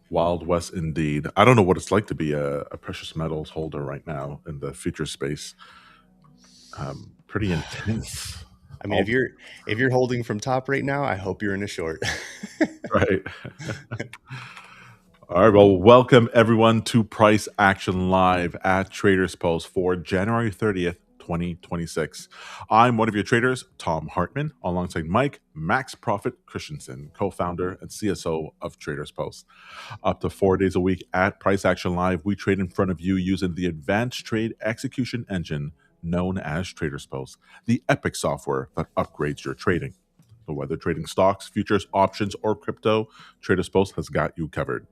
Wild West indeed. I don't know what it's like to be a precious metals holder right now in the future space. Pretty intense. I mean, All if you're holding from top right now, I hope you're in a short. right. All right. Well, welcome everyone to Price Action Live at Traders Post for January 30th, 2026. I'm one of your traders, Tom Hartman, alongside Mike Max Profit Christensen, co-founder and CSO of Traders Post. Up to 4 days a week at Price Action Live, we trade in front of you using the advanced trade execution engine known as TradersPost, the epic software that upgrades your trading. So whether trading stocks, futures, options, or crypto, TradersPost has got you covered.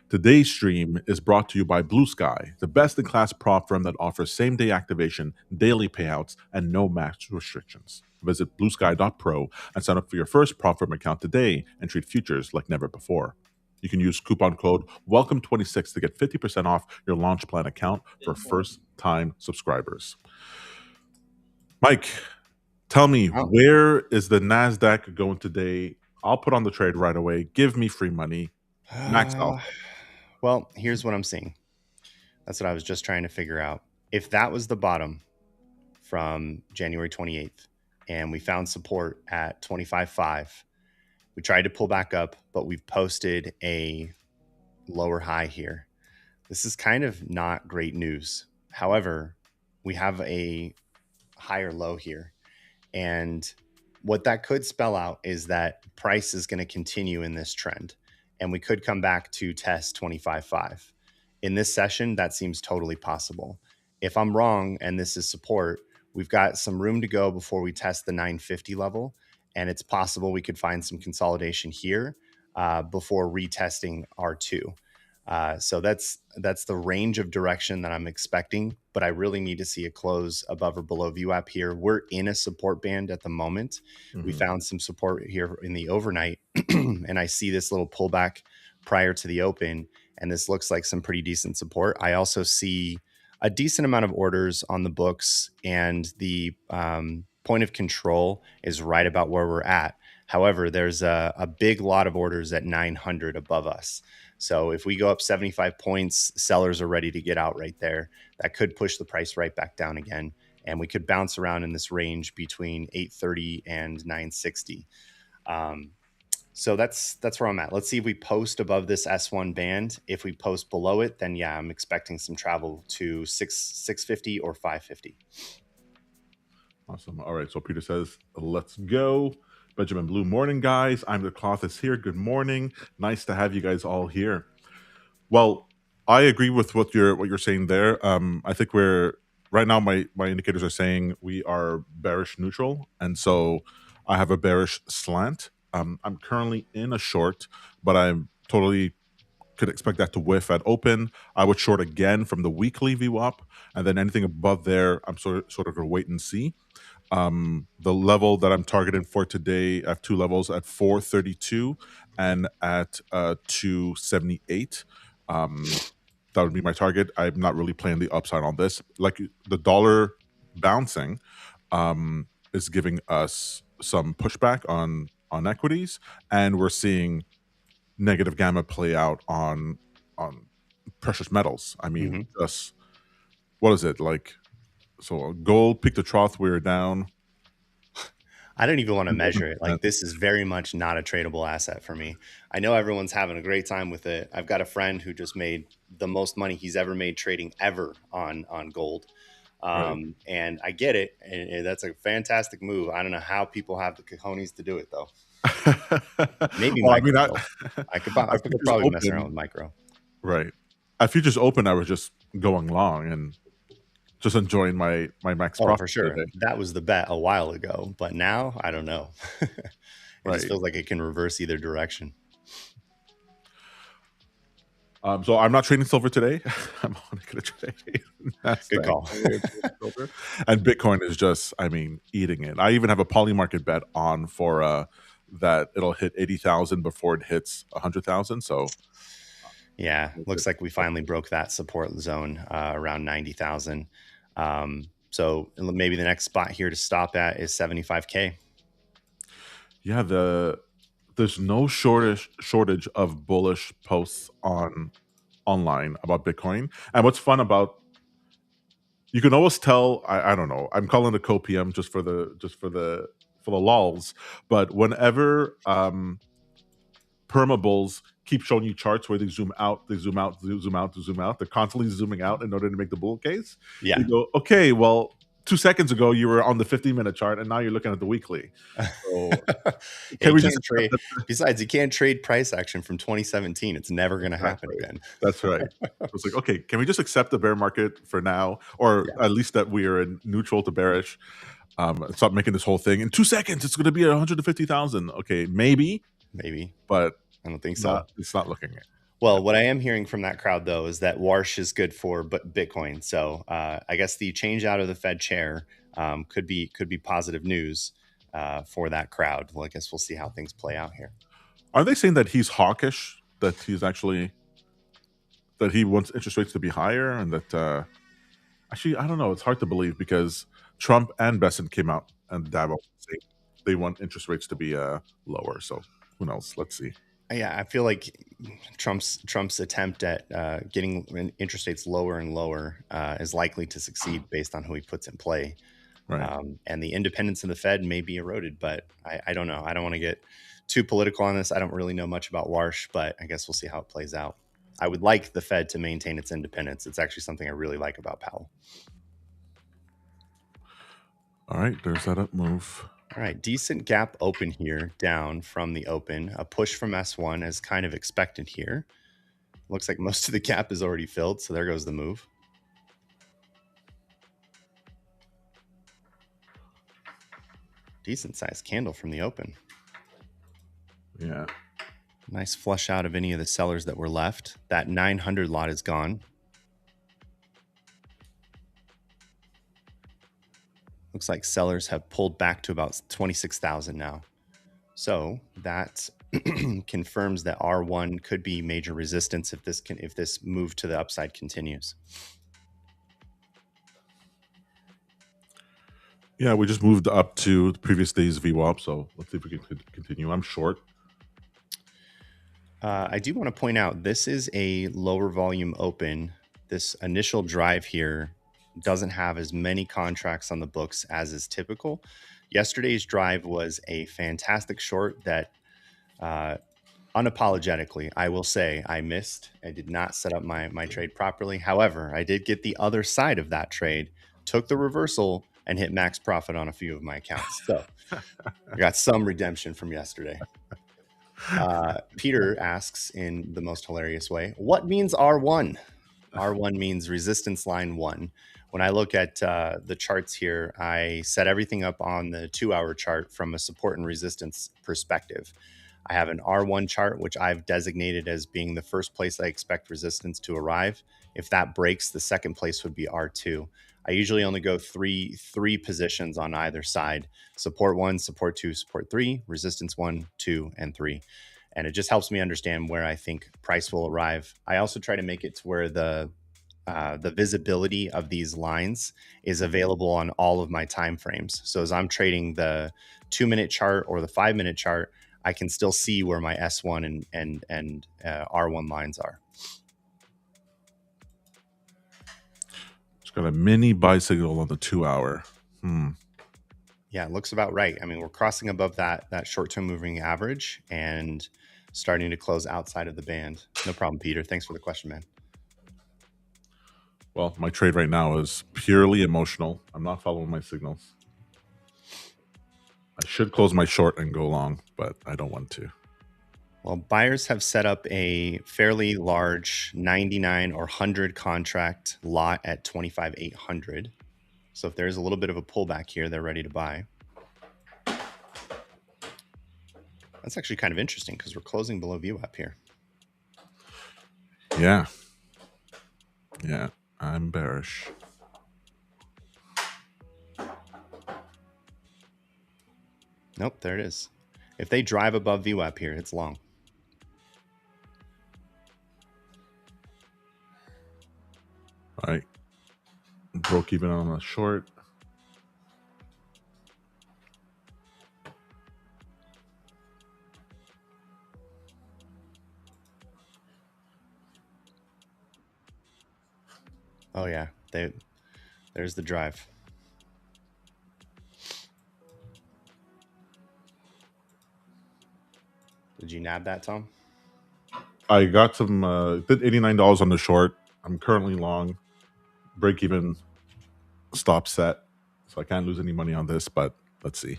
Today's stream is brought to you by Bluesky, the best-in-class prop firm that offers same-day activation, daily payouts, and no max restrictions. Visit bluesky.pro and sign up for your first prop firm account today and trade futures like never before. You can use coupon code WELCOME26 to get 50% off your launch plan account for first-time subscribers. Mike, tell me, Oh. where is the NASDAQ going today? I'll put on the trade right away. Give me free money. Max out. Well, here's what I'm seeing. That's what I was just trying to figure out. If that was the bottom from January 28th and we found support at 25.5, we tried to pull back up, but we've posted a lower high here. This is kind of not great news. However, we have a higher low here. And what that could spell out is that price is going to continue in this trend. And we could come back to test 25.5. In this session, that seems totally possible. If I'm wrong and this is support, we've got some room to go before we test the 950 level. And it's possible we could find some consolidation here before retesting R2. So that's the range of direction that I'm expecting, but I really need to see a close above or below VWAP here. We're in a support band at the moment. We found some support here in the overnight, and I see this little pullback prior to the open, and this looks like some pretty decent support. I also see a decent amount of orders on the books, and the point of control is right about where we're at. However, there's a big lot of orders at 900 above us. So if we go up 75 points, sellers are ready to get out right there. That could push the price right back down again. And we could bounce around in this range between 830 and 960. So that's where I'm at. Let's see if we post above this S1 band. If we post below it, then yeah, I'm expecting some travel to 650 or 550. Awesome. All right. So Peter says, let's go. Benjamin Blue, morning, guys. I'm the Claude is here. Good morning. Nice to have you guys all here. Well, I agree with what you're saying there. I think we're right now. My indicators are saying we are bearish neutral, and so I have a bearish slant. I'm currently in a short, but I'm totally could expect that to whiff at open. I would short again from the weekly VWAP, and then anything above there, I'm sort of going to wait and see. The level that I'm targeting for today, I have two levels at 432 and at 278. That would be my target. I'm not really playing the upside on this. Like the dollar bouncing is giving us some pushback on equities, and we're seeing negative gamma play out on precious metals. I mean, just what is it like? So gold peak to trough, we're down. I don't even want to measure it. Like, this is very much not a tradable asset for me. I know everyone's having a great time with it. I've got a friend who just made the most money he's ever made trading ever on gold. Right. And I get it. And that's a fantastic move. I don't know how people have the cojones to do it, though. Maybe Well, I mean, micro. I could probably mess around with micro. Right. At futures open, I was just going long and just enjoying my max Oh, profit for sure. today. That was the bet a while ago. But now, I don't know. It just Right. feels like it can reverse either direction. So I'm not trading silver today. I'm only going to trade NASDAQ. Good call. And Bitcoin is just, I mean, eating it. I even have a poly market bet on for that it'll hit 80,000 before it hits 100,000. So yeah, looks like we finally broke that support zone around 90,000. So maybe the next spot here to stop at is 75K. yeah, the there's no shortage of bullish posts online about Bitcoin. And what's fun about, you can always tell, I don't know, I'm calling it CoPM just for the lulls, but whenever permabulls keep showing you charts where they zoom out, they zoom out, they zoom out, they zoom out, they're constantly zooming out in order to make the bull case. Yeah. You go, okay, well, 2 seconds ago you were on the 15-minute chart and now you're looking at the weekly. So Can we just trade? Besides, you can't trade price action from 2017. It's never going to happen again. That's right. It's like, okay, can we just accept the bear market for now, or at least that we are in neutral to bearish? Stop making this whole thing in 2 seconds. It's going to be at 150,000. Okay, maybe, but I don't think so. It's not looking it. Well, what I am hearing from that crowd, though, is that Warsh is good for Bitcoin. So I guess the change out of the Fed chair could be positive news for that crowd. Well, I guess we'll see how things play out here. Are they saying that he's hawkish, that he's actually, that he wants interest rates to be higher, and that actually, I don't know, it's hard to believe because Trump and Besson came out and Davos saying they want interest rates to be lower. So who knows? Let's see. Yeah, I feel like Trump's attempt at getting interest rates lower and lower is likely to succeed based on who he puts in play. Right. And the independence of the Fed may be eroded, but I don't know. I don't want to get too political on this. I don't really know much about Warsh, but I guess we'll see how it plays out. I would like the Fed to maintain its independence. It's actually something I really like about Powell. All right, there's that up move. All right, decent gap open here, down from the open. A push from S1 as kind of expected here. Looks like most of the gap is already filled, so there goes the move. Decent sized candle from the open. Yeah. Nice flush out of any of the sellers that were left. That 900 lot is gone. Looks like sellers have pulled back to about 26,000 now. So that confirms that R1 could be major resistance if this move to the upside continues. Yeah, we just moved up to the previous day's VWAP, so let's see if we can continue. I'm short. I do want to point out this is a lower volume open. This initial drive here doesn't have as many contracts on the books as is typical. Yesterday's drive was a fantastic short that unapologetically, I will say I missed. I did not set up my trade properly. However, I did get the other side of that trade, took the reversal, and hit max profit on a few of my accounts. So I got some redemption from yesterday. Peter asks in the most hilarious way, what means R1? R1 means resistance line 1. When I look at the charts here, I set everything up on the 2-hour chart from a support and resistance perspective. I have an R1 chart, which I've designated as being the first place I expect resistance to arrive. If that breaks, the second place would be R2. I usually only go three positions on either side: support 1, support 2, support 3, resistance 1, 2, and 3. And it just helps me understand where I think price will arrive. I also try to make it to where the visibility of these lines is available on all of my time frames. So as I'm trading the 2-minute chart or the 5-minute chart, I can still see where my S1 and R1 lines are. Got a mini buy signal on the 2-hour. Yeah, it looks about right. I mean, we're crossing above that short-term moving average and starting to close outside of the band. No problem, Peter. Thanks for the question, man. Well, my trade right now is purely emotional. I'm not following my signals. I should close my short and go long, but I don't want to. Well, buyers have set up a fairly large 99 or 100 contract lot at 25,800. So if there's a little bit of a pullback here, they're ready to buy. That's actually kind of interesting because we're closing below VWAP here. Yeah. Yeah, I'm bearish. Nope, there it is. If they drive above VWAP here, it's long. All right. Broke even on a short. Oh yeah, there's the drive. Did you nab that, Tom? I got some did $89 on the short. I'm currently long. Break even stop set. So I can't lose any money on this, but let's see.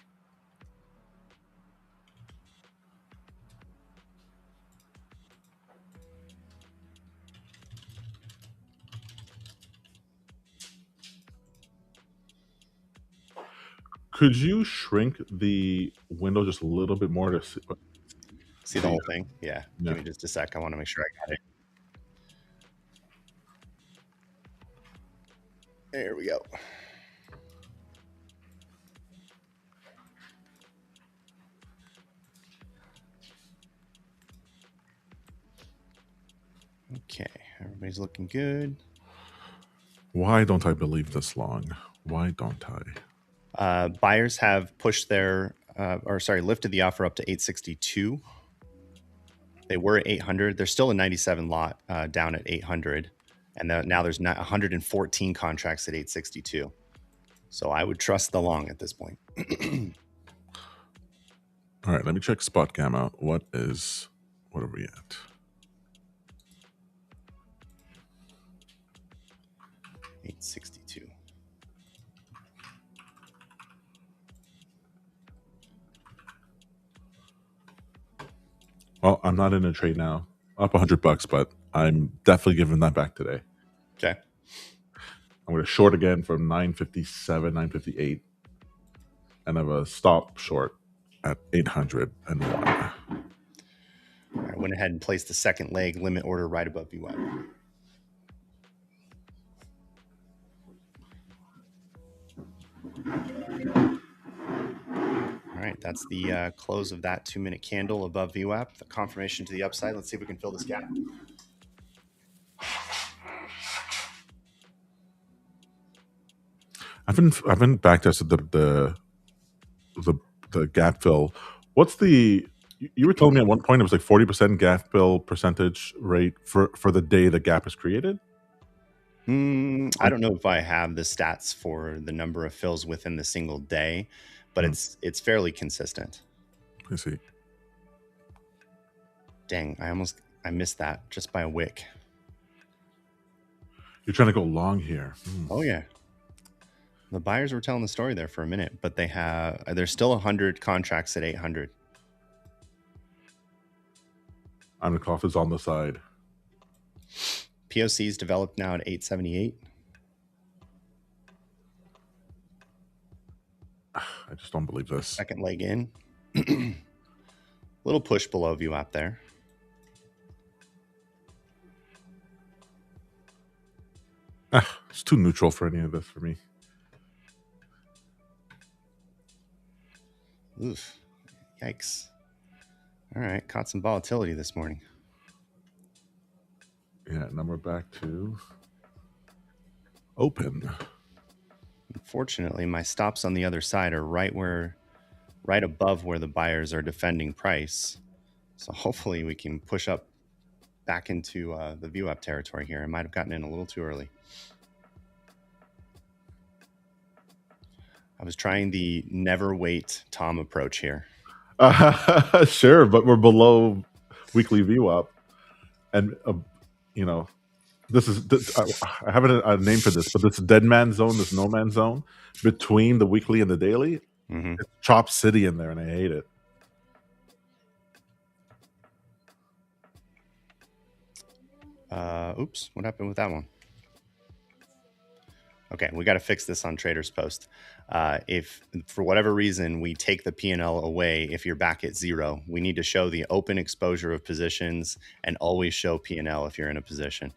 Could you shrink the window just a little bit more to see the whole thing? Yeah. Yeah. Give me just a sec. I want to make sure I got it. There we go. Okay, everybody's looking good. Why don't I believe this long? Why don't I? Buyers have pushed their, lifted the offer up to 862. They were at 800. There's still a 97 lot down at 800. And now there's 114 contracts at 862. So I would trust the long at this point. All right, let me check spot gamma. What are we at? 862. Well, I'm not in a trade now. Up $100, but I'm definitely giving that back today. Okay. I'm going to short again from 957, 958, and I have a stop short at 801. I went ahead and placed the second leg limit order right above VWAP. All right, that's the close of that 2-minute candle above VWAP, the confirmation to the upside. Let's see if we can fill this gap. I haven't backtested the gap fill. What's the you were telling me at one point it was like 40% gap fill percentage rate for the day the gap is created? I don't know if I have the stats for the number of fills within the single day, but it's fairly consistent. I see. Dang, I missed that just by a wick. You're trying to go long here. Oh yeah. The buyers were telling the story there for a minute, but there's still 100 contracts at 800. The cough is on the side. POC's developed now at 878. I just don't believe this. Second leg in. Little push below VWAP there. It's too neutral for any of this for me. Oof. Yikes. All right. Caught some volatility this morning. Yeah, now we're back to open. Unfortunately, my stops on the other side are right above where the buyers are defending price. So hopefully we can push up back into the VWAP territory here. I might have gotten in a little too early. I was trying the never wait Tom approach here. Sure, but we're below weekly VWAP. And, I have a name for this, but this dead man zone, this no man zone between the weekly and the daily, it's Chop City in there, and I hate it. Oops, what happened with that one? Okay, we got to fix this on TradersPost. If for whatever reason we take the P&L away, if you're back at 0, we need to show the open exposure of positions and always show P&L if you're in a position.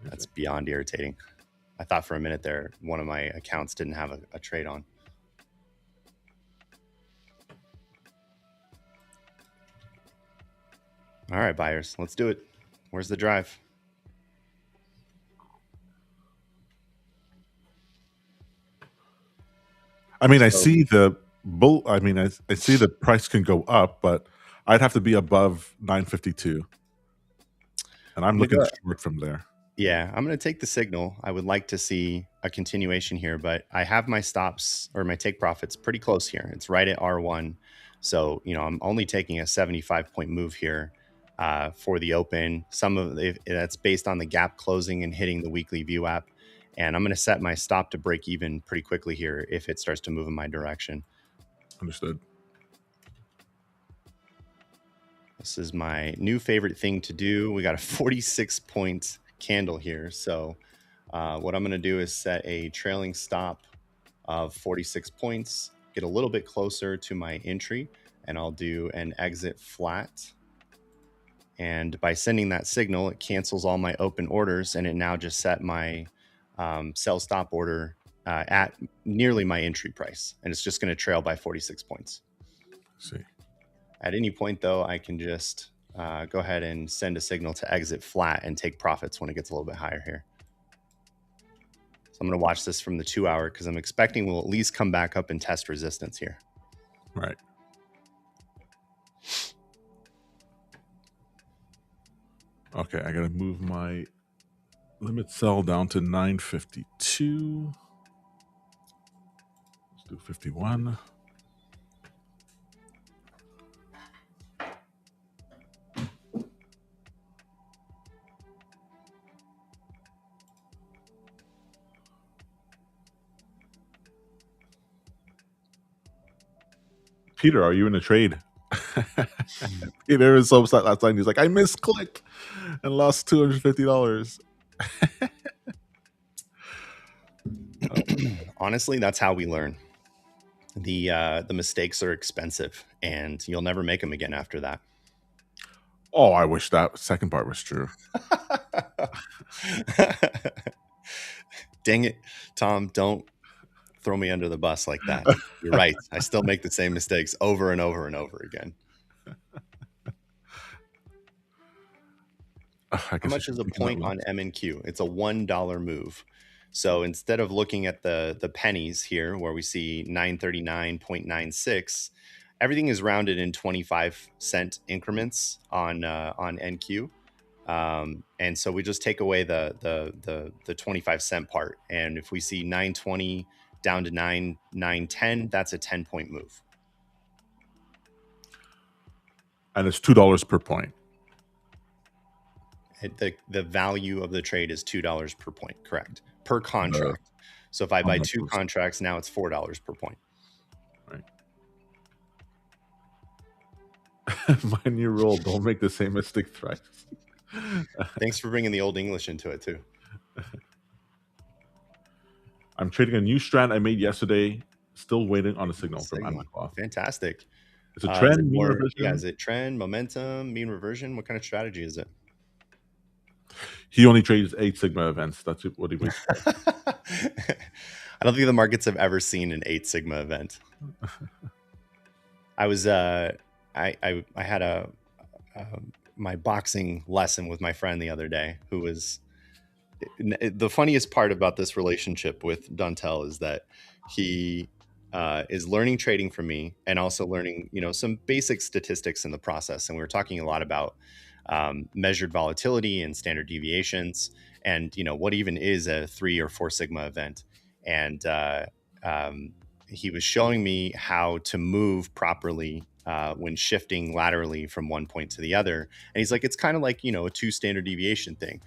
That's beyond irritating. I thought for a minute there, one of my accounts didn't have a trade on. All right, buyers, let's do it. Where's the drive? I see the I see the price can go up, but I'd have to be above 952. And I'm looking short from there. Yeah, I'm going to take the signal. I would like to see a continuation here, but I have my stops or my take profits pretty close here. It's right at R1. So, I'm only taking a 75-point move here for the open. That's based on the gap closing and hitting the weekly VWAP. And I'm going to set my stop to break even pretty quickly here if it starts to move in my direction. Understood. This is my new favorite thing to do. We got a 46-point candle here. So what I'm going to do is set a trailing stop of 46 points, get a little bit closer to my entry, and I'll do an exit flat. And by sending that signal, it cancels all my open orders, and it now just set my sell stop order at nearly my entry price. And it's just going to trail by 46 points. Let's see. At any point, though, I can just go ahead and send a signal to exit flat and take profits when it gets a little bit higher here. So I'm going to watch this from the 2-hour because I'm expecting we'll at least come back up and test resistance here. Right. Okay, I got to move my limit sell down to 952. Let's do 51. Peter, are you in a trade? Peter was so upset last night. He's like, I misclicked and lost $250. Honestly, that's how we learn. The mistakes are expensive, and you'll never make them again after that. Oh, I wish that second part was true. Dang it, Tom, don't throw me under the bus like that. You're right. I still make the same mistakes over and over and over again. How much is a point on M&Q? It's a $1 move. So instead of looking at the pennies here where we see 939.96, everything is rounded in 25-cent increments on NQ. And so we just take away the 25-cent part. And if we see 920 down to 910, that's a 10-point move. And it's $2 per point. The value of the trade is $2 per point, correct? Per contract. So if I buy 2 contracts, now it's $4 per point. Right. My new rule, don't make the same mistake thrice. Thanks for bringing the old English into it too. I'm trading a new strand I made yesterday. Still waiting on a signal from Amacloth. Fantastic. It's a trend, mean reversion. Yeah, is it trend, momentum, mean reversion? What kind of strategy is it? He only trades 8 Sigma events. That's what he waits for. I don't think the markets have ever seen an 8 Sigma event. I was I had my boxing lesson with my friend the other day, who was the funniest part about this relationship with Dantel is that he is learning trading from me and also learning, some basic statistics in the process. And we were talking a lot about measured volatility and standard deviations, and what even is a 3 or 4 Sigma event. And he was showing me how to move properly when shifting laterally from one point to the other. And he's like, it's kind of like a 2 standard deviation thing,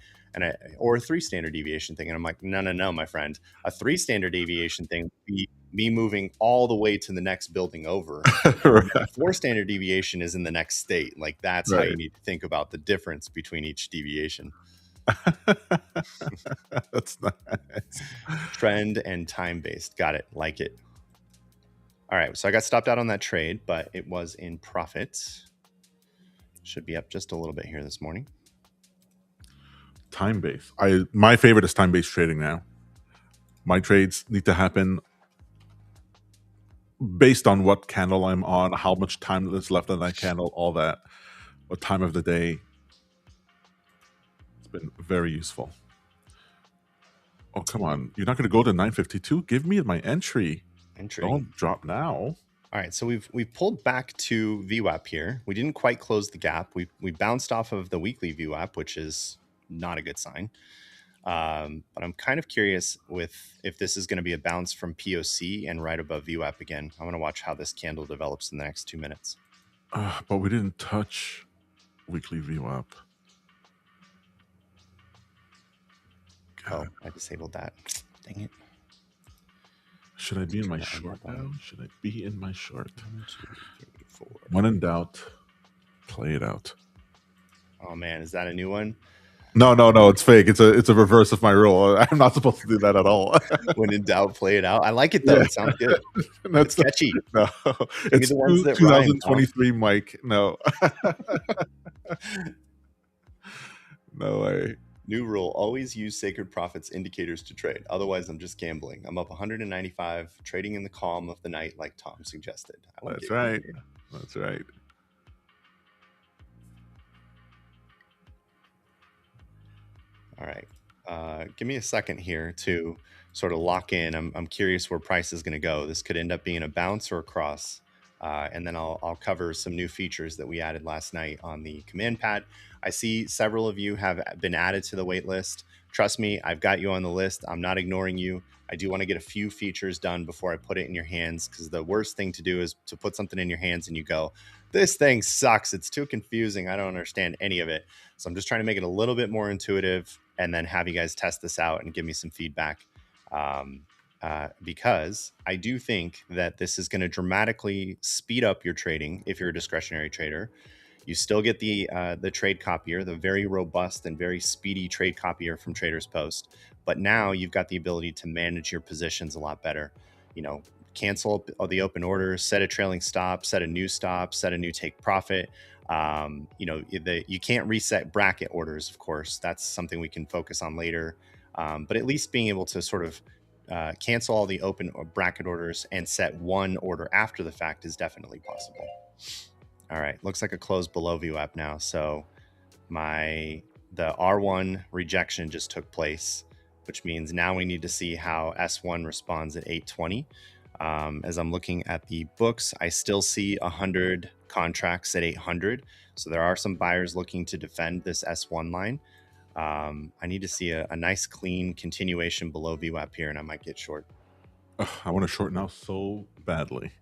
or a 3 standard deviation thing. And I'm like, no, my friend, a 3 standard deviation thing would be me moving all the way to the next building over. Right. 4 standard deviation is in the next state. Like that's right. How you need to think about the difference between each deviation. That's nice. Trend and time based. Got it. Like it. All right. So I got stopped out on that trade, but it was in profit. Should be up just a little bit here this morning. Time based. My favorite is time based trading now. My trades need to happen based on what candle I'm on, how much time there's left on that candle, all that, what time of the day. It's been very useful. Oh, come on. You're not going to go to 952? Give me my entry. Don't drop now. All right, so we've pulled back to VWAP here. We didn't quite close the gap. We bounced off of the weekly VWAP, which is not a good sign. But I'm kind of curious if this is going to be a bounce from POC and right above VWAP again. I want to watch how this candle develops in the next 2 minutes. But we didn't touch weekly VWAP. Oh, I disabled that. Dang it. Should I be in my short now? Should I be in my short? 1, 2, 3, 4. When in doubt, play it out. Oh man, is that a new one? No, it's fake. It's a reverse of my rule. I'm not supposed to do that at all. When in doubt, play it out. I like it though. Yeah. It sounds good. That's catchy. No, it's the ones that 2023, Mike. No, no way. New rule: always use sacred profits indicators to trade. Otherwise, I'm just gambling. I'm up 195, trading in the calm of the night, like Tom suggested. That's right. That's right. All right. Give me a second here to sort of lock in. I'm curious where price is going to go. This could end up being a bounce or a cross. And then I'll cover some new features that we added last night on the command pad. I see several of you have been added to the wait list. Trust me, I've got you on the list. I'm not ignoring you. I do want to get a few features done before I put it in your hands, because the worst thing to do is to put something in your hands and you go, this thing sucks. It's too confusing. I don't understand any of it. So I'm just trying to make it a little bit more intuitive and then have you guys test this out and give me some feedback. Because I do think that this is going to dramatically speed up your trading if you're a discretionary trader. You still get the trade copier, the very robust and very speedy trade copier from TradersPost. But now you've got the ability to manage your positions a lot better. You know, cancel the open orders, set a trailing stop, set a new stop, set a new take profit. You know, you can't reset bracket orders, of course. That's something we can focus on later. But at least being able to sort of cancel all the open bracket orders and set one order after the fact is definitely possible. All right, looks like a close below VWAP now. So the R1 rejection just took place, which means now we need to see how S1 responds at 820. As I'm looking at the books, I still see 100 contracts at 800. So there are some buyers looking to defend this S1 line. I need to see a nice clean continuation below VWAP here, and I might get short. I want to short now so badly,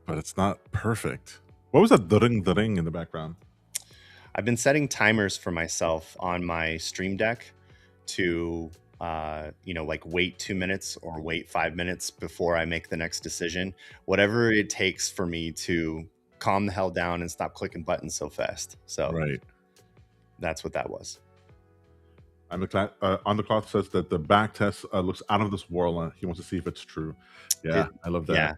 but it's not perfect. What was that the-ring in the background? I've been setting timers for myself on my Stream Deck to you know, like wait 2 minutes or wait 5 minutes before I make the next decision, whatever it takes for me to calm the hell down and stop clicking buttons so fast. So right, that's what that was. On the clock says that the back test looks out of this world. He wants to see if it's true. Yeah, I love that. Yeah,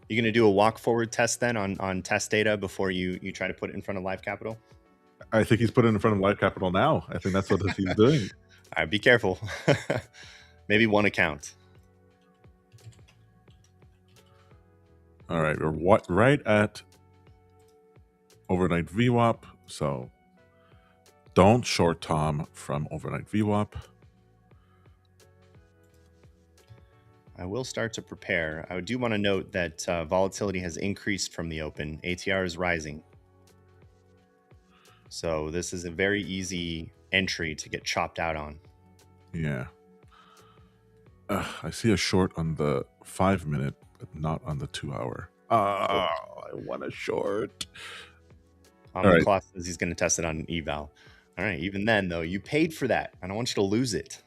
you're gonna do a walk forward test then on test data before you try to put it in front of Live Capital? I think he's put it in front of Live Capital now. I think that's what he's doing. All right, be careful. Maybe one account. All right, we're right at overnight VWAP. So don't short Tom from overnight VWAP. I will start to prepare. I do want to note that volatility has increased from the open. ATR is rising. So this is a very easy entry to get chopped out on. Yeah. I see a short on the 5 minute, but not on the 2 hour. Oh, I want a short. Claude says he's going to test it on an eval. All right. Even then, though, you paid for that. I don't want you to lose it.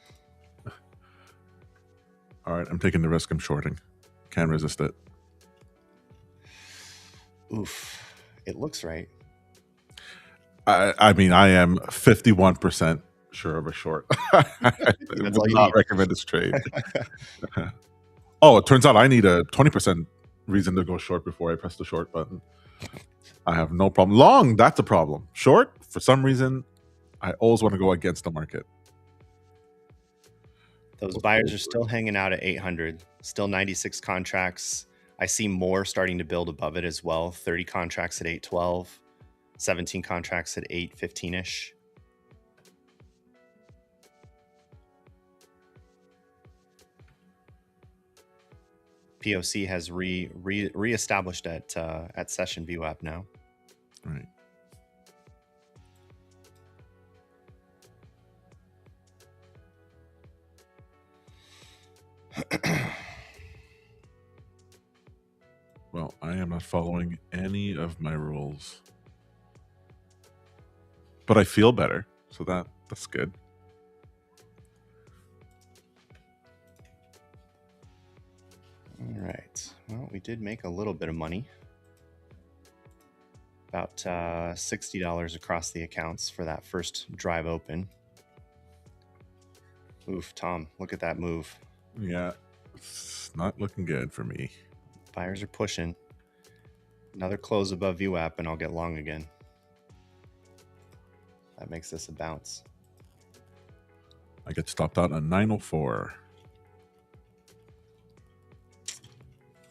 All right. I'm taking the risk. I'm shorting. Can't resist it. Oof. It looks right. I mean, I am 51% sure of a short. I would not recommend this trade. Oh, it turns out I need a 20% reason to go short before I press the short button. I have no problem. Long, that's a problem. Short, for some reason, I always want to go against the market. Those buyers are still hanging out at 800, still 96 contracts. I see more starting to build above it as well. 30 contracts at 812, 17 contracts at 815-ish. POC has reestablished at session VWAP now. Right. not following any of my rules. But I feel better, so that's good. All right. Well, we did make a little bit of money. About $60 across the accounts for that first drive open. Oof, Tom, look at that move. Yeah, it's not looking good for me. Buyers are pushing. Another close above VWAP and I'll get long again. That makes this a bounce. I get stopped out on 904.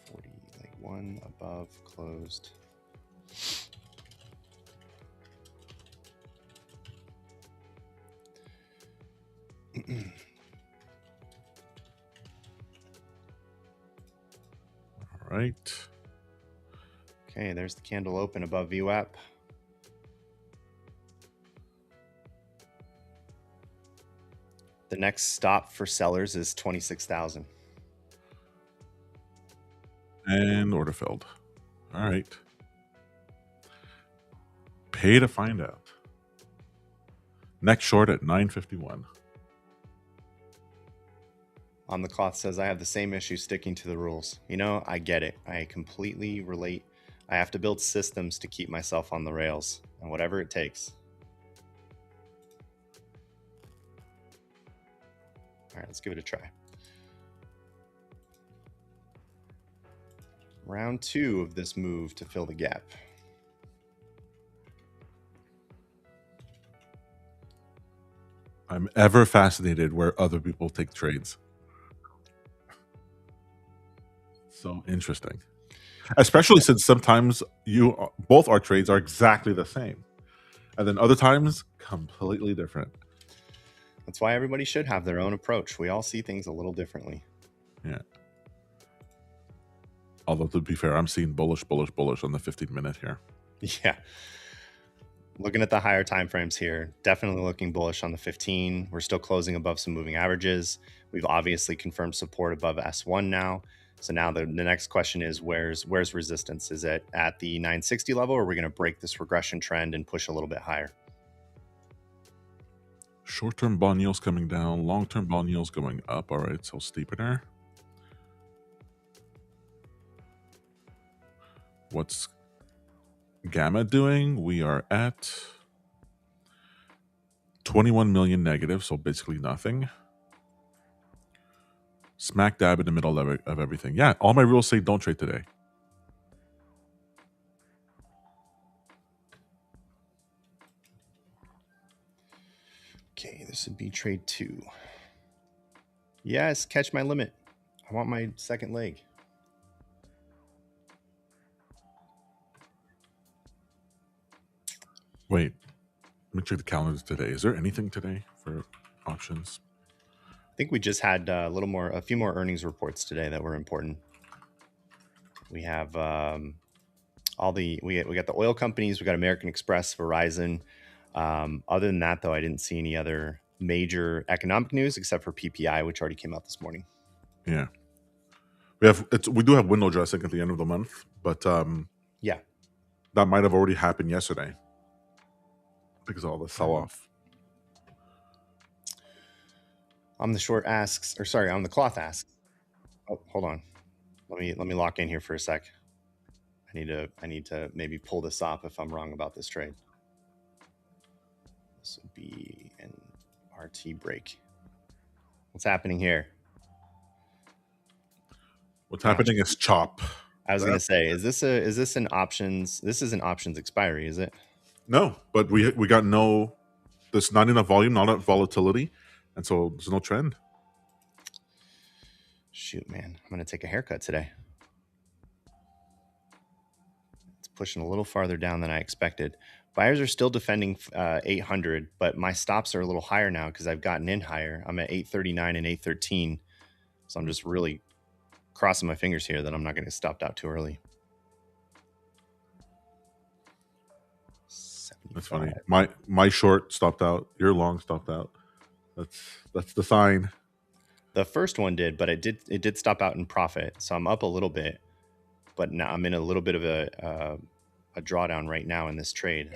40, like one above closed. All right. Okay, there's the candle open above VWAP. The next stop for sellers is 26,000. And order filled. All right. Pay to find out. Next short at 951. On the cloth says, I have the same issue sticking to the rules. You know, I get it. I completely relate. I have to build systems to keep myself on the rails, and whatever it takes. All right, let's give it a try. Round 2 of this move to fill the gap. I'm ever fascinated where other people take trades. So interesting. Especially since sometimes both our trades are exactly the same. And then other times, completely different. That's why everybody should have their own approach. We all see things a little differently. Yeah. Although, to be fair, I'm seeing bullish on the 15-minute here. Yeah. Looking at the higher time frames here, definitely looking bullish on the 15. We're still closing above some moving averages. We've obviously confirmed support above S1 now. So now the next question is, where's resistance? Is it at the 960 level, or are we going to break this regression trend and push a little bit higher? Short-term bond yields coming down, long-term bond yields going up. All right, so steepener. What's Gamma doing? We are at 21 million negative, so basically nothing. Smack dab in the middle of everything. Yeah, all my rules say don't trade today. Okay, this would be trade 2. Yes, catch my limit. I want my second leg. Wait, let me check the calendar today. Is there anything today for options? I think we just had a few more earnings reports today that were important. We have we got the oil companies, we got American Express, Verizon. Other than that, though, I didn't see any other major economic news except for PPI, which already came out this morning. Yeah, we do have window dressing at the end of the month, but yeah, that might have already happened yesterday because of all the sell-off. On the short asks, or sorry, on the cloth asks. Oh, hold on. Let me lock in here for a sec. I need to maybe pull this off if I'm wrong about this trade. This would be an RT break. What's happening here? What's happening is chop. I was going to say, is this an options? This is an options expiry, is it? No, but we got no. There's not enough volume, not enough volatility, and so there's no trend. Shoot, man, I'm going to take a haircut today. It's pushing a little farther down than I expected. Buyers are still defending 800, but my stops are a little higher now because I've gotten in higher. I'm at 839 and 813, so I'm just really crossing my fingers here that I'm not going to get stopped out too early. 75. That's funny. My short stopped out. Your long stopped out. That's the sign. The first one did, but it did stop out in profit, so I'm up a little bit. but now I'm in a little bit of a drawdown right now in this trade.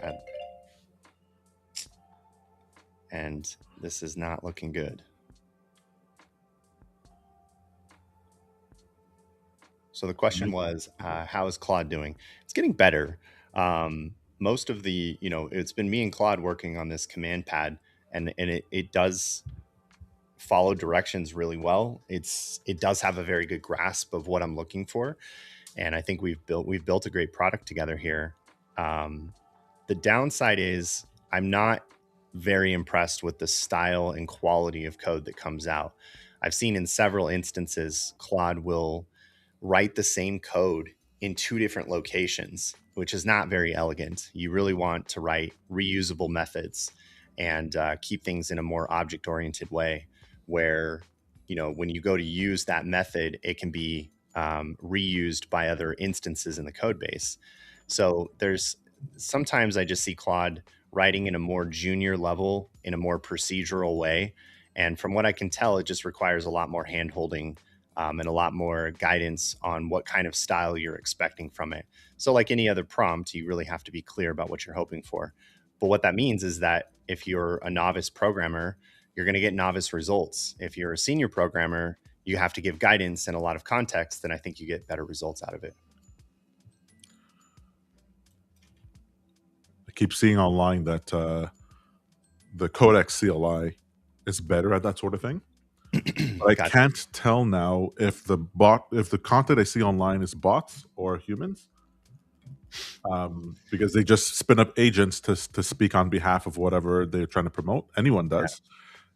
And this is not looking good. So the question was, how is Claude doing? It's getting better. Most of the, it's been me and Claude working on this command pad, and it does follow directions really well. It does have a very good grasp of what I'm looking for, and I think we've built a great product together here. The downside is I'm not very impressed with the style and quality of code that comes out. I've seen in several instances Claude will write the same code in two different locations, which is not very elegant. You really want to write reusable methods and keep things in a more object-oriented way where, when you go to use that method, it can be reused by other instances in the code base. So sometimes I just see Claude writing in a more junior level, in a more procedural way. And from what I can tell, it just requires a lot more hand-holding and a lot more guidance on what kind of style you're expecting from it. So like any other prompt, you really have to be clear about what you're hoping for. But what that means is that if you're a novice programmer, you're going to get novice results. If you're a senior programmer, you have to give guidance and a lot of context, then I think you get better results out of it. I keep seeing online that the Codex CLI is better at that sort of thing. But I can't tell now if the content I see online is bots or humans, because they just spin up agents to speak on behalf of whatever they're trying to promote. Anyone does,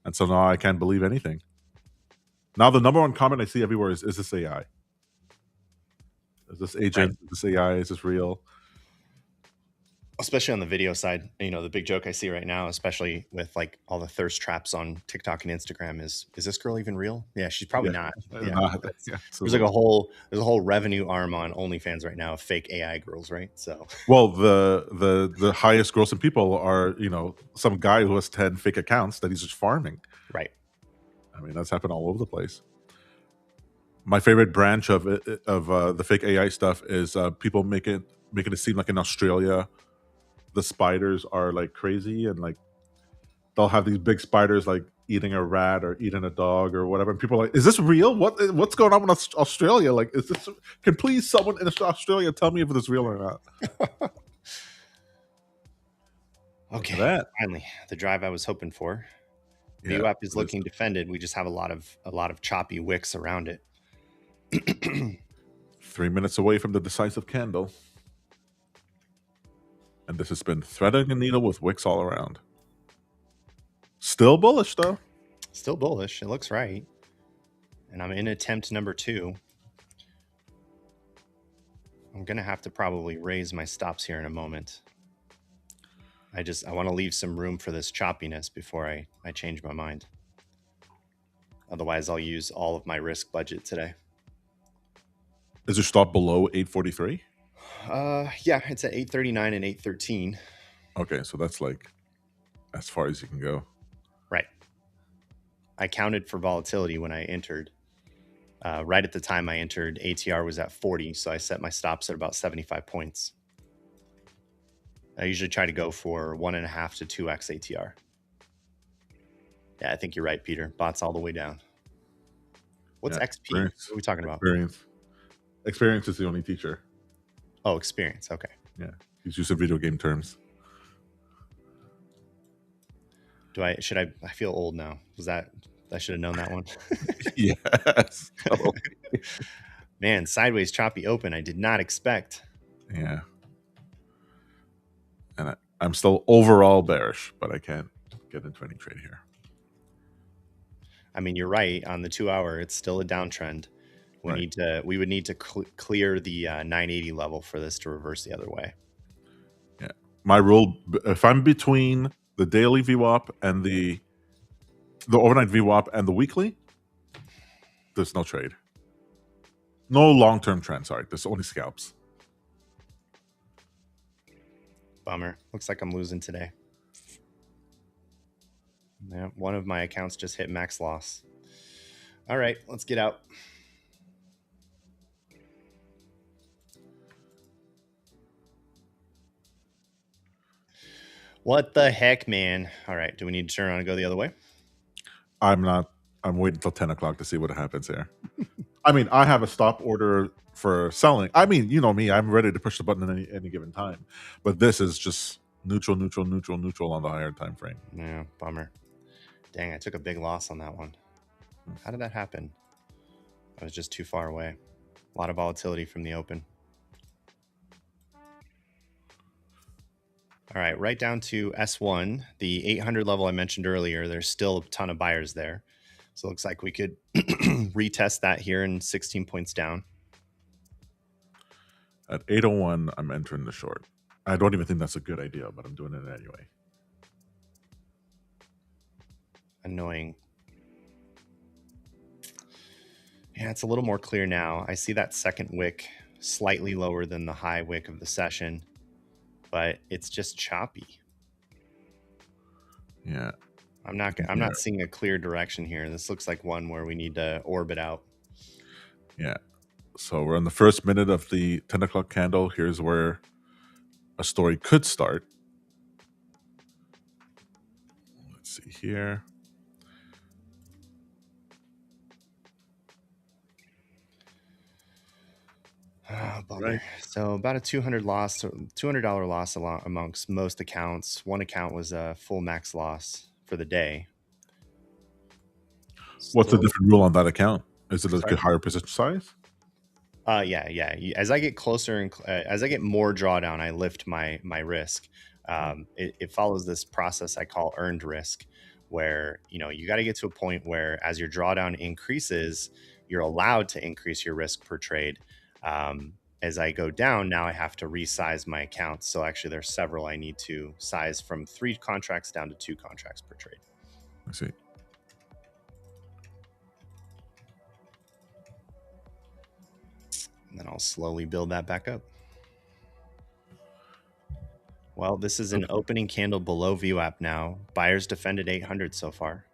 and so now I can't believe anything. Now the number one comment I see everywhere is this AI? Is this agent? Right. Is this AI? Is this real? Especially on the video side, the big joke I see right now, especially with like all the thirst traps on TikTok and Instagram, is this girl even real? Yeah, she's probably not. Yeah. There's like a whole revenue arm on OnlyFans right now of fake AI girls, right? So well, the highest grossing people are some guy who has 10 fake accounts that he's just farming. Right. I mean, that's happened all over the place. My favorite branch of the fake AI stuff is people making it seem like in Australia the spiders are like crazy, and like they'll have these big spiders like eating a rat or eating a dog or whatever, and people are like, is this real? What's going on in Australia? Like, is this, can please someone in Australia tell me if it's real or not? Okay, finally the drive I was hoping for. VWAP is looking defended. We just have a lot of choppy wicks around it. 3 minutes away from the decisive candle. And this has been threading a needle with wicks all around. Still bullish, though. Still bullish. It looks right. And I'm in attempt number 2. I'm going to have to probably raise my stops here in a moment. I want to leave some room for this choppiness before I change my mind. Otherwise, I'll use all of my risk budget today. Is your stop below 843? Yeah, it's at 839 and 813. Okay, so that's like as far as you can go. Right. I counted for volatility when I entered. Right at the time I entered, ATR was at 40, so I set my stops at about 75 points. I usually try to go for 1.5 to 2x ATR. Yeah, I think you're right, Peter. Bots all the way down. What's XP? Experience. What are we talking about? Experience is the only teacher. Oh, experience. Okay. Yeah, he's using video game terms. I feel old now. I should have known that one. Yes. Totally. Man, sideways choppy open. I did not expect. Yeah. And I'm still overall bearish, but I can't get into any trade here. I mean, you're right. On the 2 hour, it's still a downtrend. We would need to clear the 980 level for this to reverse the other way. Yeah. My rule, if I'm between the daily VWAP and the overnight VWAP and the weekly, there's no trade. No long-term trend, sorry. There's only scalps. Bummer. Looks like I'm losing today. Yeah, one of my accounts just hit max loss. All right, let's get out. What the heck, man? All right. Do we need to turn around and go the other way? I'm not. I'm waiting until 10 o'clock to see what happens here. I mean, I have a stop order for selling. I mean, you know me. I'm ready to push the button at any given time. But this is just neutral, neutral, neutral, neutral on the higher time frame. Yeah, bummer. Dang, I took a big loss on that one. How did that happen? I was just too far away. A lot of volatility from the open. All right, right down to S1, the 800 level I mentioned earlier. There's still a ton of buyers there. So it looks like we could retest that here in 16 points down. At 8:01, I'm entering the short. I don't even think that's a good idea, but I'm doing it anyway. Annoying. Yeah, it's a little more clear now. I see that second wick slightly lower than the high wick of the session, but it's just choppy. Yeah. I'm not seeing a clear direction here. This looks like one where we need to orbit out. Yeah. So we're in the first minute of the 10 o'clock candle. Here's where a story could start. Let's see here. Oh, bummer. Right. So about a $200 loss amongst most accounts. One account was a full max loss for the day. What's the different rule on that account? Is it a higher position size? Yeah. As I get closer and as I get more drawdown, I lift my risk. It follows this process I call earned risk, where you got to get to a point where as your drawdown increases, you're allowed to increase your risk per trade. As I go down, now I have to resize my accounts. So actually, there's several I need to size from 3 contracts down to 2 contracts per trade. I see. And then I'll slowly build that back up. Well, this is an opening candle below VWAP now. Buyers defended 800 so far.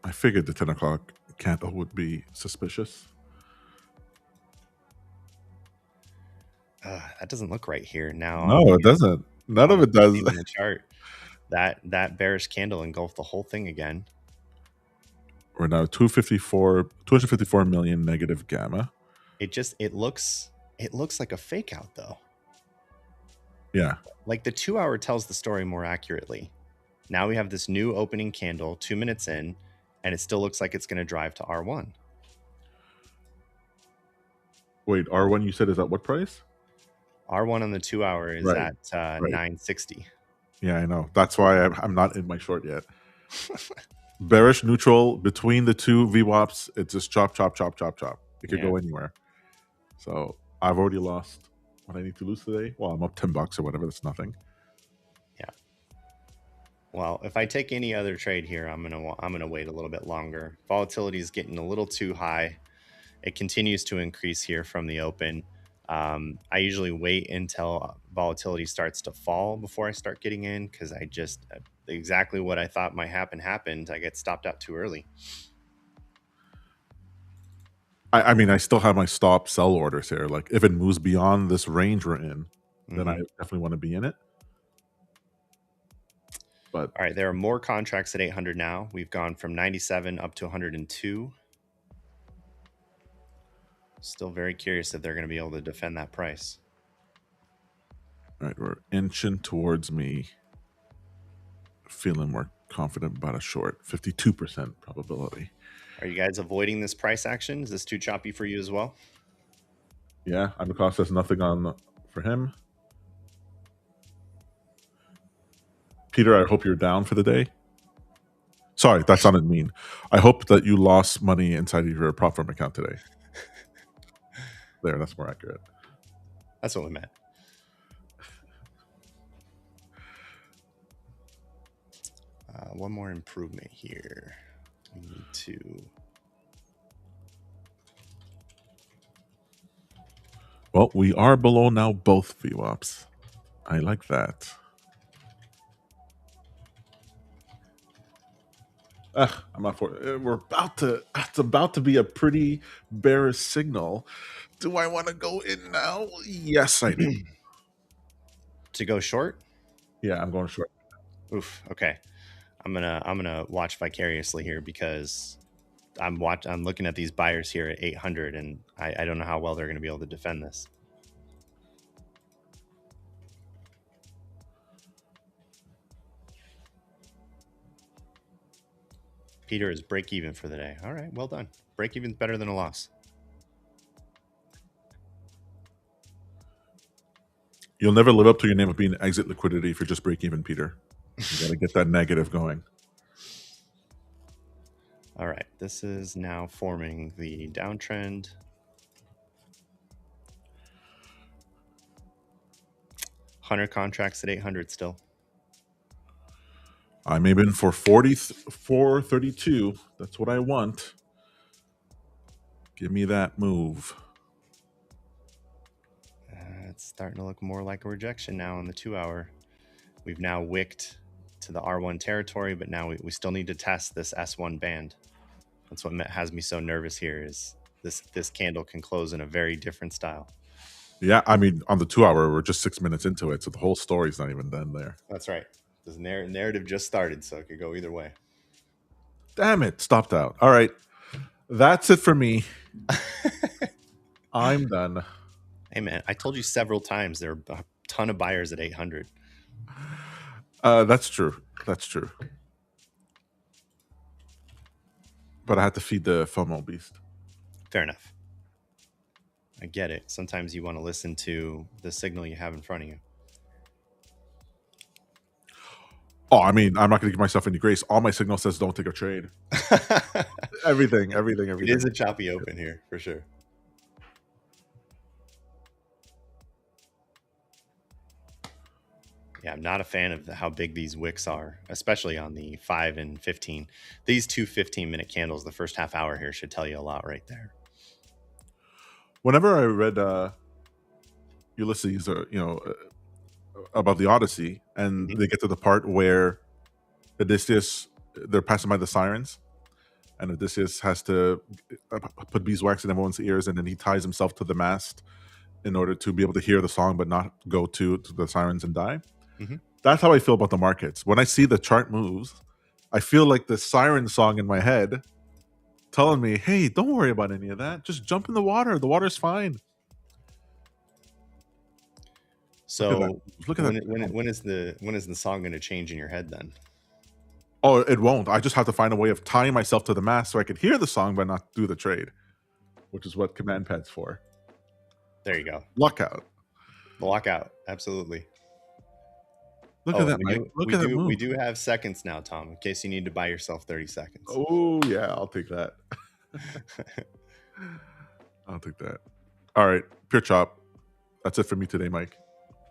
I figured the 10 o'clock candle would be suspicious. That doesn't look right here now. No, it doesn't. None of it does. In the chart, that bearish candle engulfed the whole thing again. We're now 254 million negative gamma. It looks like a fake out though. Yeah. Like the 2 hour tells the story more accurately. Now we have this new opening candle 2 minutes in, and it still looks like it's going to drive to R1. Wait, R1 you said is at what price? R1 on the 2 hour is at 960. Yeah, I know. That's why I'm not in my short yet. Bearish neutral between the two VWAPs. It's just chop, chop, chop, chop, chop. It could go anywhere. So I've already lost what I need to lose today. Well, I'm up $10 or whatever. That's nothing. Yeah. Well, if I take any other trade here, I'm gonna wait a little bit longer. Volatility is getting a little too high. It continues to increase here from the open. I usually wait until volatility starts to fall before I start getting in, because I just exactly what I thought might happen happened. I get stopped out too early. I mean, I still have my stop sell orders here. Like if it moves beyond this range we're in, then I definitely want to be in it. But all right, there are more contracts at 800 now. We've gone from 97 up to 102. Still very curious if they're going to be able to defend that price. All right, we're inching towards me. Feeling more confident about a short. 52% probability. Are you guys avoiding this price action? Is this too choppy for you as well? Yeah, because there's nothing on for him. Peter, I hope you're down for the day. Sorry, that sounded mean. I hope that you lost money inside of your prop firm account today. There, that's more accurate. That's what we meant. One more improvement here. We need to... Well, we are below now both VWAPs. I like that. I'm not for. We're about to. It's about to be a pretty bearish signal. Do I want to go in now? Yes, I do. To go short? Yeah, I'm going short. Oof. Okay. I'm gonna watch vicariously here because I'm looking at these buyers here at 800, and I don't know how well they're going to be able to defend this. Peter is break even for the day. All right, well done. Break even's better than a loss. You'll never live up to your name of being exit liquidity if you're just break even, Peter. You got to get that negative going. All right, this is now forming the downtrend. Hunter contracts at 800 still. I'm aiming for 44.32. That's what I want. Give me that move. It's starting to look more like a rejection now on the 2 hour. We've now wicked to the R1 territory, but now we still need to test this S1 band. That's what has me so nervous here is this candle can close in a very different style. Yeah, I mean, on the 2 hour, we're just 6 minutes into it, so the whole story's not even done there. That's right. This narrative just started, so it could go either way. Damn it, stopped out. All right, that's it for me. I'm done. Hey, man, I told you several times there are a ton of buyers at 800. That's true. That's true. But I had to feed the FOMO beast. Fair enough. I get it. Sometimes you want to listen to the signal you have in front of you. Oh, I mean, I'm not going to give myself any grace. All my signal says don't take a trade. Everything. It is a choppy open here, for sure. Yeah, I'm not a fan of how big these wicks are, especially on the 5 and 15. These two 15-minute candles, the first half hour here should tell you a lot right there. Whenever I read Ulysses, about the Odyssey, and they get to the part where Odysseus, they're passing by the sirens, and Odysseus has to put beeswax in everyone's ears, and then he ties himself to the mast in order to be able to hear the song but not go to the sirens and die. That's how I feel about the markets. When I see the chart moves, I feel like the siren song in my head telling me, hey, don't worry about any of that. Just jump in the water. The water's fine. So look at that. When is the song going to change in your head then? Oh, it won't. I just have to find a way of tying myself to the mast so I could hear the song but not do the trade, which is what command pad's for. There you go. Lockout. Lockout. Absolutely. Look at that. We do have seconds now, Tom, in case you need to buy yourself 30 seconds. Oh, yeah. I'll take that. I'll take that. All right. Pure chop. That's it for me today, Mike.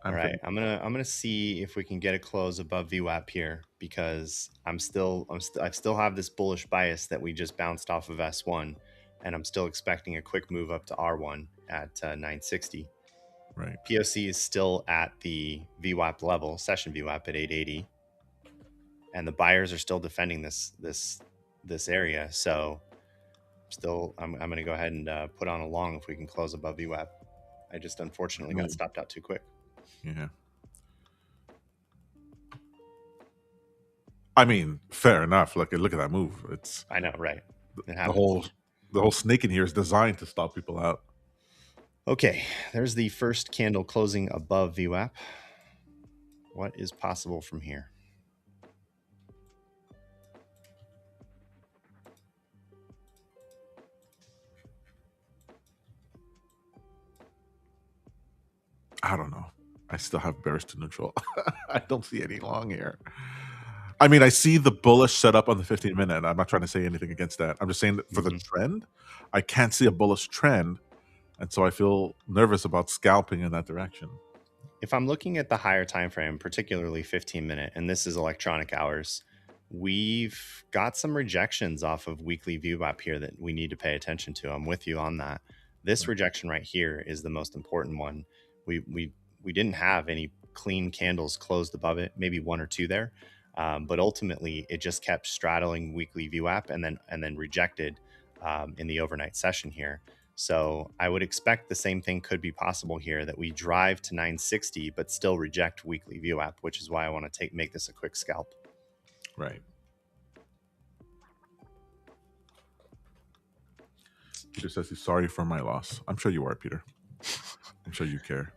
All right. I'm gonna see if we can get a close above VWAP here because I still have this bullish bias that we just bounced off of S1, and I'm still expecting a quick move up to R1 at 960. Right. POC is still at the VWAP level, session VWAP at 880, and the buyers are still defending this area. So I'm going to go ahead and put on a long if we can close above VWAP. I just unfortunately got stopped out too quick. Yeah. I mean, fair enough. Look at that move. I know, right? The whole snake in here is designed to stop people out. Okay, there's the first candle closing above VWAP. What is possible from here? I don't know. I still have bearish to neutral. I don't see any long here. I mean, I see the bullish setup on the 15-minute. I'm not trying to say anything against that. I'm just saying that for the trend, I can't see a bullish trend. And so I feel nervous about scalping in that direction. If I'm looking at the higher time frame, particularly 15-minute, and this is electronic hours, we've got some rejections off of weekly VWAP here that we need to pay attention to. I'm with you on that. This rejection right here is the most important one. We didn't have any clean candles closed above it, maybe one or two there. But ultimately, it just kept straddling weekly VWAP and then rejected in the overnight session here. So I would expect the same thing could be possible here, that we drive to 960 but still reject weekly VWAP, which is why I want to make this a quick scalp. Right. Peter says he's sorry for my loss. I'm sure you are, Peter. I'm sure you care.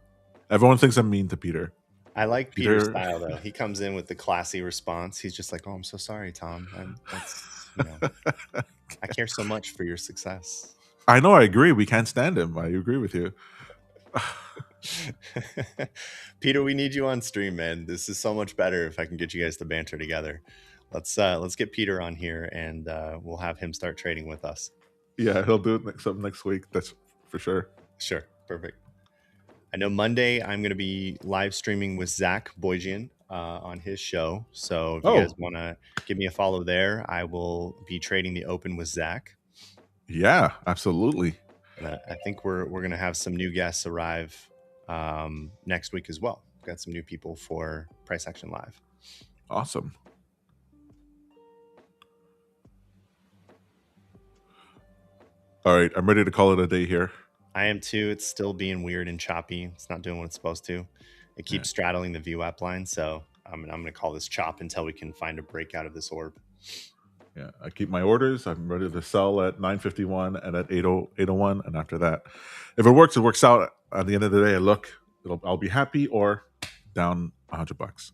Everyone thinks I'm mean to Peter. I like Peter's style, though. He comes in with the classy response. He's just like, "Oh, I'm so sorry, Tom. I care so much for your success." I know. I agree. We can't stand him. I agree with you. Peter, we need you on stream, man. This is so much better if I can get you guys to banter together. Let's get Peter on here, and we'll have him start trading with us. Yeah, he'll do it next week. That's for sure. Sure. Perfect. I know Monday I'm going to be live streaming with Zach Boyjian on his show. So if you guys want to give me a follow there, I will be trading the open with Zach. Yeah, absolutely. And I think we're going to have some new guests arrive next week as well. We've got some new people for Price Action Live. Awesome. All right, I'm ready to call it a day here. I am too. It's still being weird and choppy. It's not doing what it's supposed to. It keeps straddling the VWAP line. So I'm going to call this chop until we can find a breakout of this orb. Yeah, I keep my orders. I'm ready to sell at 9:51 and at 8:01. And after that, if it works out. At the end of the day, I'll be happy, or down $100.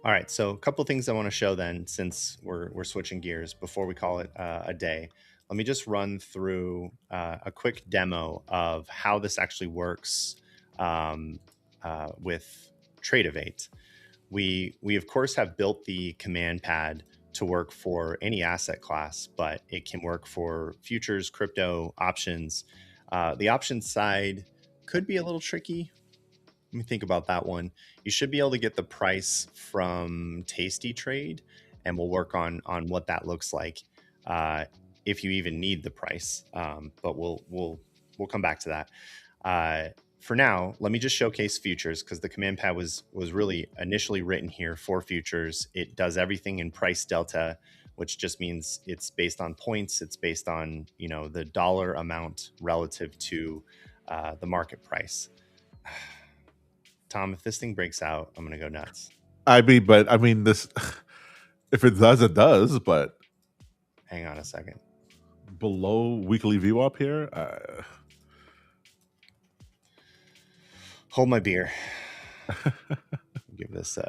All right. So a couple of things I want to show then, since we're switching gears before we call it a day. Let me just run through a quick demo of how this actually works with Tradeovate. We of course have built the command pad to work for any asset class, but it can work for futures, crypto, options. The options side could be a little tricky. Let me think about that one. You should be able to get the price from Tasty Trade, and we'll work on what that looks like. If you even need the price, but we'll come back to that. For now, let me just showcase futures, because the command pad was really initially written here for futures. It does everything in price delta, which just means it's based on points. It's based on the dollar amount relative to the market price. Tom, if this thing breaks out, I'm gonna go nuts. This, if it does, it does. But hang on a second. Below weekly VWAP here. Hold my beer. Give this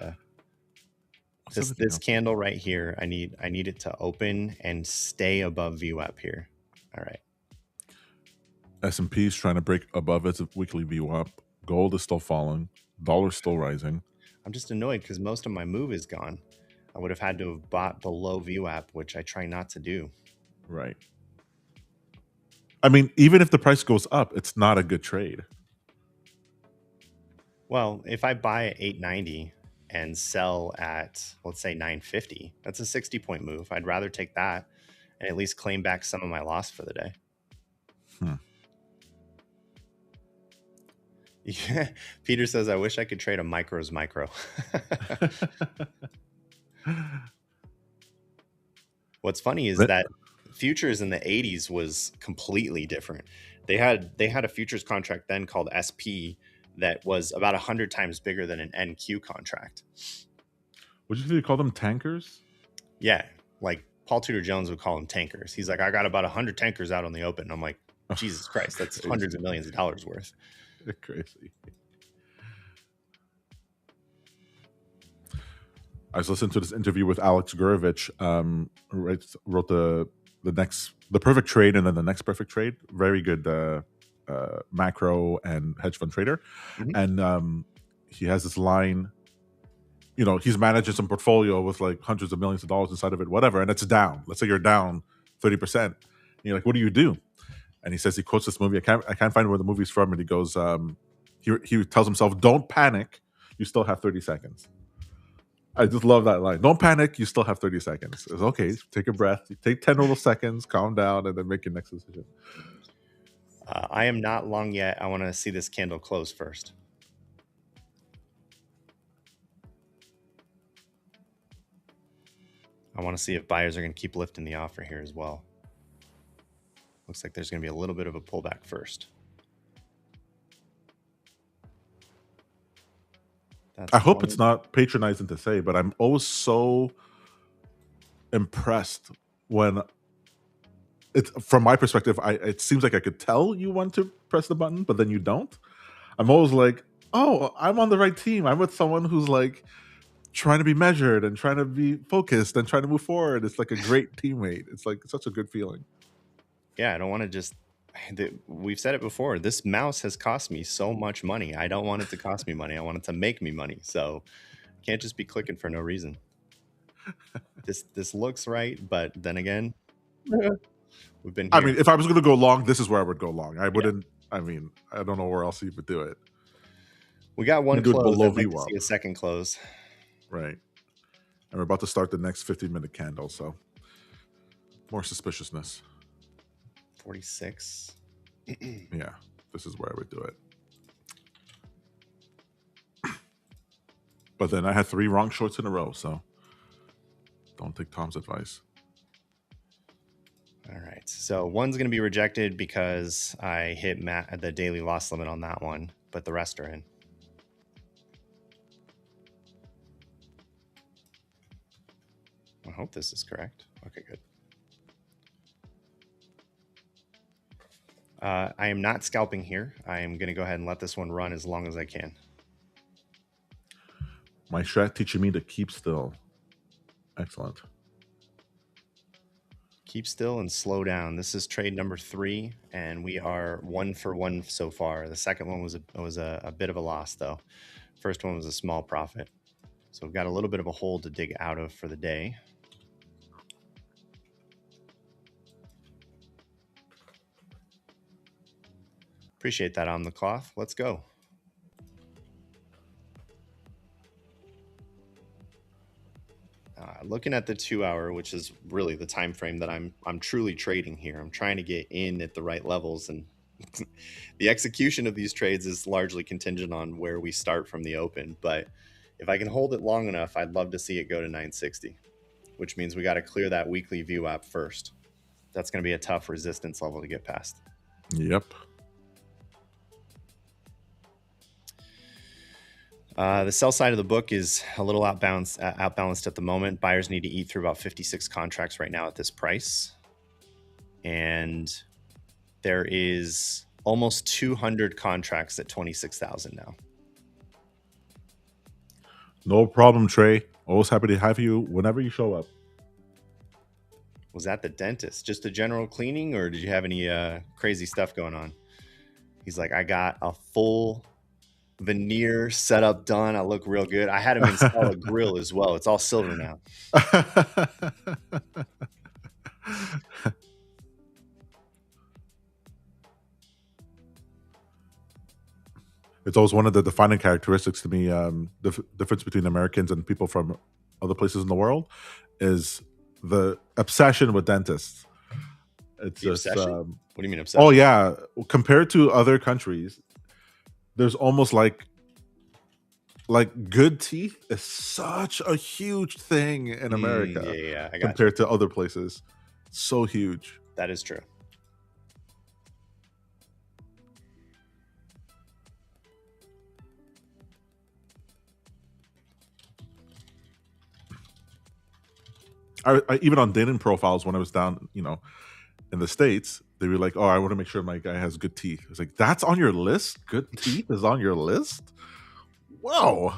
this candle right here. I need it to open and stay above VWAP here. All right. S&P is trying to break above its weekly VWAP. Gold is still falling. Dollar's still rising. I'm just annoyed because most of my move is gone. I would have had to have bought below VWAP, which I try not to do. Right. Even if the price goes up, it's not a good trade. Well, if I buy at 890 and sell at, let's say, 950, that's a 60-point move. I'd rather take that and at least claim back some of my loss for the day. Yeah. Peter says, I wish I could trade a micro's micro. What's funny is that futures in the 80s was completely different. They had a futures contract then called SP that was about 100 times bigger than an NQ contract. Would you call them tankers? Yeah, like Paul Tudor Jones would call them tankers. He's like, I got about 100 tankers out on the open. I'm like, Jesus Christ, that's hundreds of millions of dollars worth. Crazy. I was listening to this interview with Alex Gurovich, wrote the perfect trade and then the next perfect trade. Very good macro and hedge fund trader. Mm-hmm. And he has this line, he's managing some portfolio with like hundreds of millions of dollars inside of it, whatever, and it's down. Let's say you're down 30%. And you're like, what do you do? And he says, he quotes this movie. I can't find where the movie's from. And he goes, he tells himself, don't panic. You still have 30 seconds. I just love that line. Don't panic. You still have 30 seconds. It's okay. Take a breath. Take 10 little seconds. Calm down, and then make your next decision. I am not long yet. I want to see this candle close first. I want to see if buyers are going to keep lifting the offer here as well. Looks like there's going to be a little bit of a pullback first. I hope it's not patronizing to say, but I'm always so impressed when it's, from my perspective, it seems like I could tell you want to press the button, but then you don't. I'm always like, oh, I'm on the right team. I'm with someone who's like trying to be measured and trying to be focused and trying to move forward. It's like a great teammate. It's like such a good feeling. Yeah, I don't want to just, we've said it before, this mouse has cost me so much money. I don't want it to cost me money. I want it to make me money. So I can't just be clicking for no reason. This looks right, but then again, we've been here. I mean, if I was going to go long, this is where I would go long. I wouldn't, I mean, I don't know where else you would do it. We got one close. Below I'd like to VWAP. see a second close. Right. And we're about to start the next 15-minute candle, so more suspiciousness. 46. Yeah, this is where I would do it. But then I had 3 wrong shorts in a row, so don't take Tom's advice. All right, so one's going to be rejected because I hit the daily loss limit on that one, but the rest are in. I hope this is correct. Okay, good. I am not scalping here. I am going to go ahead and let this one run as long as I can. My strat teaching me to keep still. Excellent. Keep still and slow down. This is trade number 3, and we are 1 for 1 so far. The second one was a bit of a loss, though. First one was a small profit. So we've got a little bit of a hole to dig out of for the day. Appreciate that on the cloth. Let's go. Looking at the 2-hour, which is really the time frame that I'm truly trading here. I'm trying to get in at the right levels, and the execution of these trades is largely contingent on where we start from the open. But if I can hold it long enough, I'd love to see it go to 960, which means we got to clear that weekly VWAP first. That's going to be a tough resistance level to get past. Yep. The sell side of the book is a little outbalanced at the moment. Buyers need to eat through about 56 contracts right now at this price. And there is almost 200 contracts at 26,000 now. No problem, Trey. Always happy to have you whenever you show up. Was that the dentist? Just a general cleaning, or did you have any crazy stuff going on? He's like, I got a full veneer setup done. I look real good. I had him install a grill as well. It's all silver now. It's always one of the defining characteristics to me. The difference between Americans and people from other places in the world is the obsession with dentists. It's the just what do you mean obsession? Oh yeah, compared to other countries, there's almost like good teeth is such a huge thing in America. Yeah, I got compared to other places. So huge. That is true. I even on dating profiles when I was down, in the States, they were like, "Oh, I want to make sure my guy has good teeth." It's like, that's on your list? Good teeth is on your list? Whoa.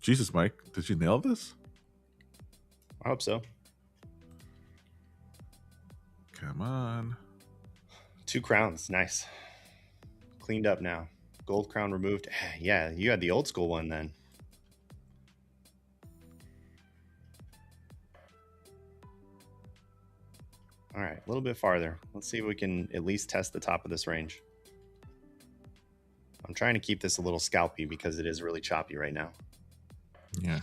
Jesus, Mike, did you nail this? I hope so. Come on. 2 crowns. Nice. Cleaned up now. Gold crown removed. Yeah, you had the old school one then. All right, a little bit farther. Let's see if we can at least test the top of this range. I'm trying to keep this a little scalpy because it is really choppy right now. Yeah.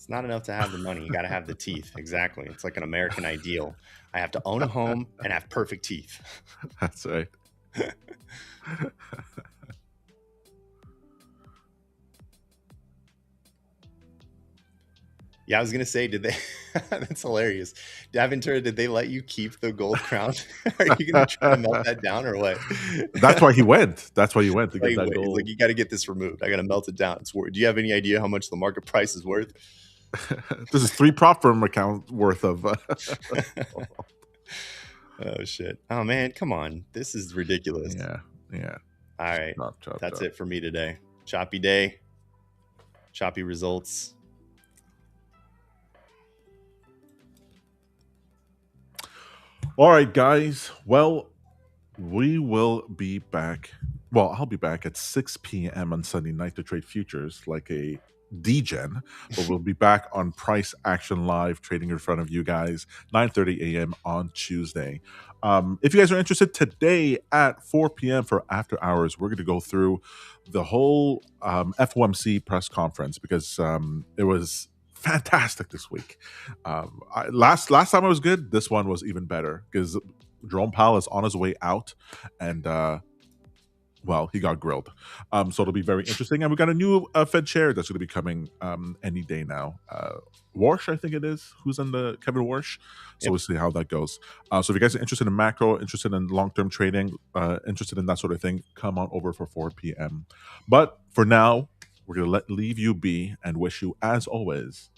It's not enough to have the money. You got to have the teeth. Exactly. It's like an American ideal. I have to own a home and have perfect teeth. That's right. Yeah, I was gonna say, did they? That's hilarious. Daventura, did they let you keep the gold crown? Are you gonna try to melt that down or what? That's why he went. That's why he went to get that He's gold. like, you got to get this removed. I got to melt it down. It's worth. Do you have any idea how much the market price is worth? This is 3 prop firm account worth of. Oh shit! Oh man, come on! This is ridiculous. Yeah. All right, that's it for me today. Choppy day. Choppy results. All right, guys. Well, we will be back. Well, I'll be back at 6 p.m. on Sunday night to trade futures like a degen, but we'll be back on Price Action Live trading in front of you guys 9:30 a.m. on Tuesday. If you guys are interested, today at 4 p.m. for after hours, we're going to go through the whole FOMC press conference because it was fantastic this week. Last time it was good. This one was even better because Jerome Powell is on his way out, and well, he got grilled. So it'll be very interesting. And we got a new Fed chair that's going to be coming any day now. Warsh, I think it is, who's in the Kevin Warsh. So Yep. we'll see how that goes. So if you guys are interested in macro, interested in long-term trading, interested in that sort of thing, come on over for 4 p.m. But for now, we're going to leave you be and wish you, as always,